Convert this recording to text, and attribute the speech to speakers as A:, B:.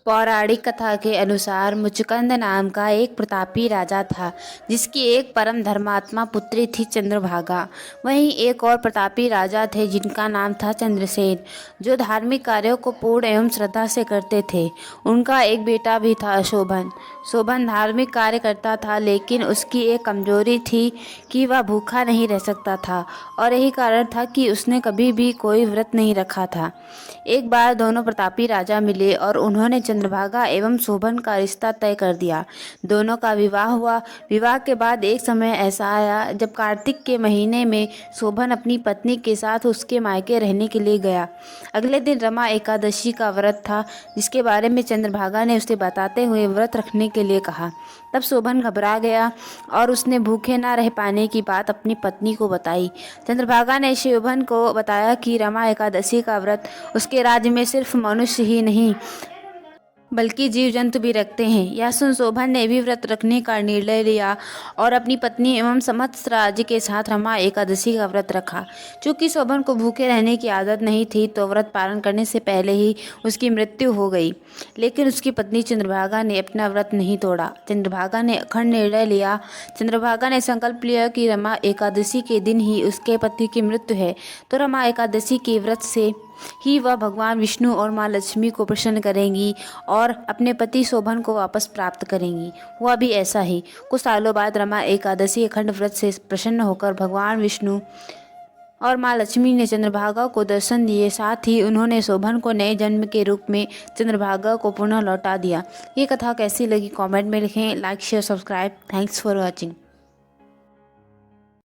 A: पौराणिक कथा के अनुसार मुचकंद नाम का एक प्रतापी राजा था, जिसकी एक परम धर्मात्मा पुत्री थी चंद्रभागा। वहीं एक और प्रतापी राजा थे जिनका नाम था चंद्रसेन, जो धार्मिक कार्यों को पूर्ण एवं श्रद्धा से करते थे। उनका एक बेटा भी था शोभन। शोभन धार्मिक कार्य करता था, लेकिन उसकी एक कमजोरी थी कि वह भूखा नहीं रह सकता था, और यही कारण था कि उसने कभी भी कोई व्रत नहीं रखा था। एक बार दोनों प्रतापी राजा मिले और उन्होंने चंद्रभागा एवं शोभन का रिश्ता तय कर दिया। दोनों का विवाह हुआ। विवाह के बाद एक समय ऐसा आया जब कार्तिक के महीने में शोभन अपनी पत्नी के साथ उसके मायके रहने के लिए गया। अगले दिन रमा एकादशी का व्रत था, जिसके बारे में चंद्रभागा ने उसे बताते हुए व्रत रखने के लिए कहा। तब शोभन घबरा गया और उसने भूखे न रह पाने की बात अपनी पत्नी को बताई। चंद्रभागा ने शोभन को बताया कि रमा एकादशी का व्रत उसके राज्य में सिर्फ मनुष्य ही नहीं बल्कि जीव जंतु भी रखते हैं। यह सुन शोभन ने भी व्रत रखने का निर्णय लिया और अपनी पत्नी एवं समस्त राज्य के साथ रमा एकादशी का व्रत रखा। चूंकि शोभन को भूखे रहने की आदत नहीं थी, तो व्रत पालन करने से पहले ही उसकी मृत्यु हो गई। लेकिन उसकी पत्नी चंद्रभागा ने अपना व्रत नहीं तोड़ा। चंद्रभागा ने अखंड निर्णय लिया। चंद्रभागा ने संकल्प लिया कि रमा एकादशी के दिन ही उसके पति की मृत्यु है, तो रमा एकादशी के व्रत से ही वह भगवान विष्णु और माँ लक्ष्मी को प्रसन्न करेंगी और अपने पति शोभन को वापस प्राप्त करेंगी। हुआ भी ऐसा ही। कुछ सालों बाद रमा एकादशी अखंड व्रत से प्रसन्न होकर भगवान विष्णु और माँ लक्ष्मी ने चंद्रभागा को दर्शन दिए। साथ ही उन्होंने शोभन को नए जन्म के रूप में चंद्रभागा को पुनः लौटा दिया। ये कथा कैसी लगी कमेंट में लिखें। Like share subscribe. Thanks for watching.